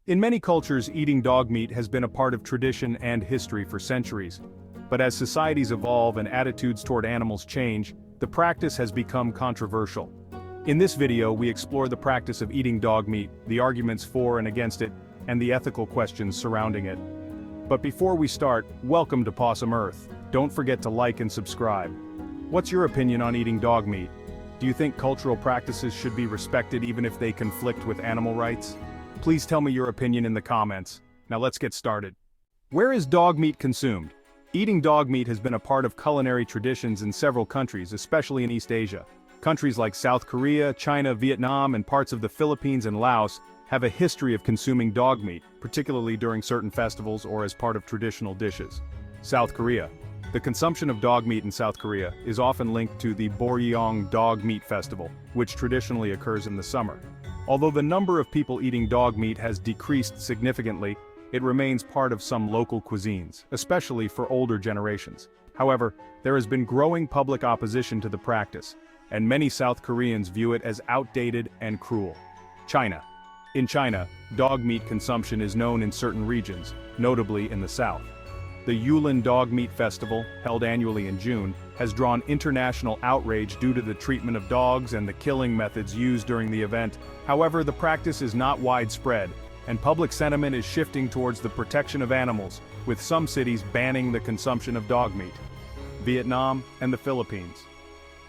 In many cultures, eating dog meat has been a part of tradition and history for centuries. But as societies evolve and attitudes toward animals change, the practice has become controversial. In this video, we explore the practice of eating dog meat, the arguments for and against it, and the ethical questions surrounding it. But before we start, welcome to Possum Earth. Don't forget to like and subscribe. What's your opinion on eating dog meat? Do you think cultural practices should be respected even if they conflict with animal rights? Please tell me your opinion in the comments. Now let's get started. Where is dog meat consumed? Eating dog meat has been a part of culinary traditions in several countries, especially in East Asia. Countries like South Korea, China, Vietnam, and parts of the Philippines and Laos have a history of consuming dog meat, particularly during certain festivals or as part of traditional dishes. South Korea. The consumption of dog meat in South Korea is often linked to the Boryeong Dog Meat Festival, which traditionally occurs in the summer. Although the number of people eating dog meat has decreased significantly, it remains part of some local cuisines, especially for older generations. However, there has been growing public opposition to the practice, and many South Koreans view it as outdated and cruel. China. In China, dog meat consumption is known in certain regions, notably in the south. The Yulin Dog Meat Festival, held annually in June, has drawn international outrage due to the treatment of dogs and the killing methods used during the event. However, the practice is not widespread, and public sentiment is shifting towards the protection of animals, with some cities banning the consumption of dog meat. Vietnam and the Philippines.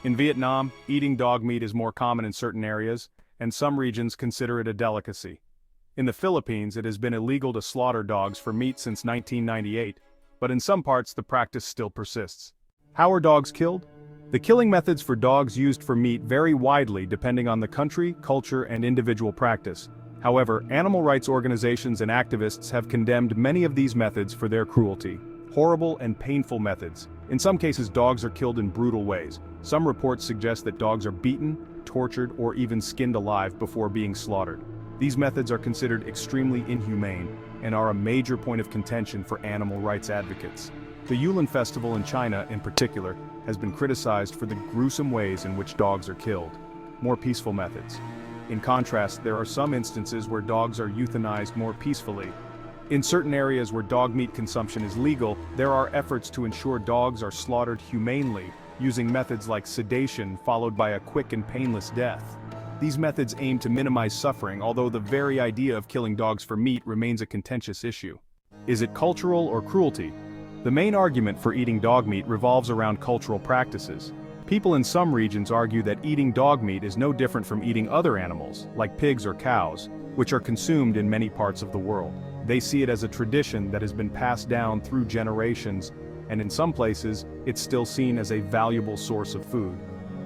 In Vietnam, eating dog meat is more common in certain areas, and some regions consider it a delicacy. In the Philippines, it has been illegal to slaughter dogs for meat since 1998, but in some parts the practice still persists. How are dogs killed? The killing methods for dogs used for meat vary widely depending on the country, culture, and individual practice. However, animal rights organizations and activists have condemned many of these methods for their cruelty. Horrible and painful methods. In some cases, dogs are killed in brutal ways. Some reports suggest that dogs are beaten, tortured, or even skinned alive before being slaughtered. These methods are considered extremely inhumane and are a major point of contention for animal rights advocates. The Yulin Festival in China, in particular, has been criticized for the gruesome ways in which dogs are killed. More peaceful methods. In contrast, there are some instances where dogs are euthanized more peacefully. In certain areas where dog meat consumption is legal, there are efforts to ensure dogs are slaughtered humanely, using methods like sedation followed by a quick and painless death. These methods aim to minimize suffering, although the very idea of killing dogs for meat remains a contentious issue. Is it cultural or cruelty? The main argument for eating dog meat revolves around cultural practices. People in some regions argue that eating dog meat is no different from eating other animals, like pigs or cows, which are consumed in many parts of the world. They see it as a tradition that has been passed down through generations, and in some places, it's still seen as a valuable source of food.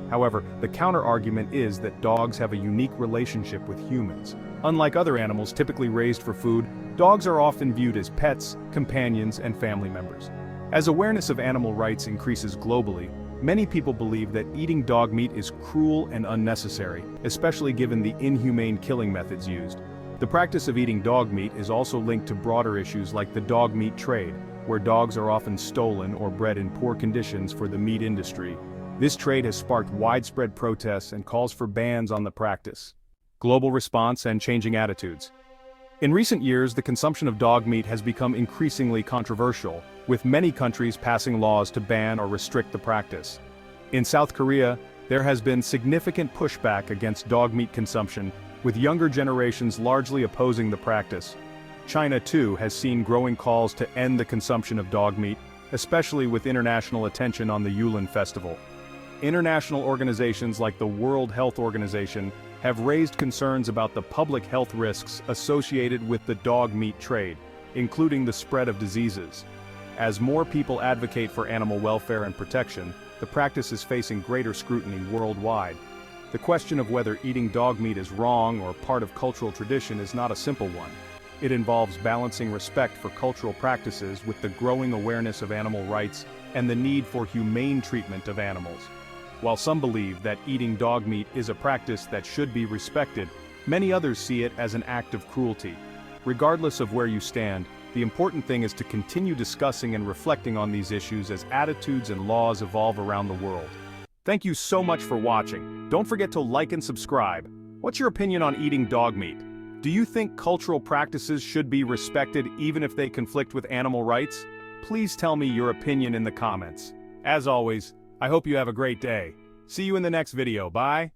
However, the counter-argument is that dogs have a unique relationship with humans. Unlike other animals typically raised for food, dogs are often viewed as pets, companions, and family members. As awareness of animal rights increases globally, many people believe that eating dog meat is cruel and unnecessary, especially given the inhumane killing methods used. The practice of eating dog meat is also linked to broader issues like the dog meat trade, where dogs are often stolen or bred in poor conditions for the meat industry. This trade has sparked widespread protests and calls for bans on the practice. Global response and changing attitudes. In recent years, the consumption of dog meat has become increasingly controversial, with many countries passing laws to ban or restrict the practice. In South Korea, there has been significant pushback against dog meat consumption, with younger generations largely opposing the practice. China, too, has seen growing calls to end the consumption of dog meat, especially with international attention on the Yulin Festival. International organizations like the World Health Organization have raised concerns about the public health risks associated with the dog meat trade, including the spread of diseases. As more people advocate for animal welfare and protection, the practice is facing greater scrutiny worldwide. The question of whether eating dog meat is wrong or part of cultural tradition is not a simple one. It involves balancing respect for cultural practices with the growing awareness of animal rights and the need for humane treatment of animals. While some believe that eating dog meat is a practice that should be respected, many others see it as an act of cruelty. Regardless of where you stand, the important thing is to continue discussing and reflecting on these issues as attitudes and laws evolve around the world. Thank you so much for watching. Don't forget to like and subscribe. What's your opinion on eating dog meat? Do you think cultural practices should be respected even if they conflict with animal rights? Please tell me your opinion in the comments. As always, I hope you have a great day. See you in the next video, bye!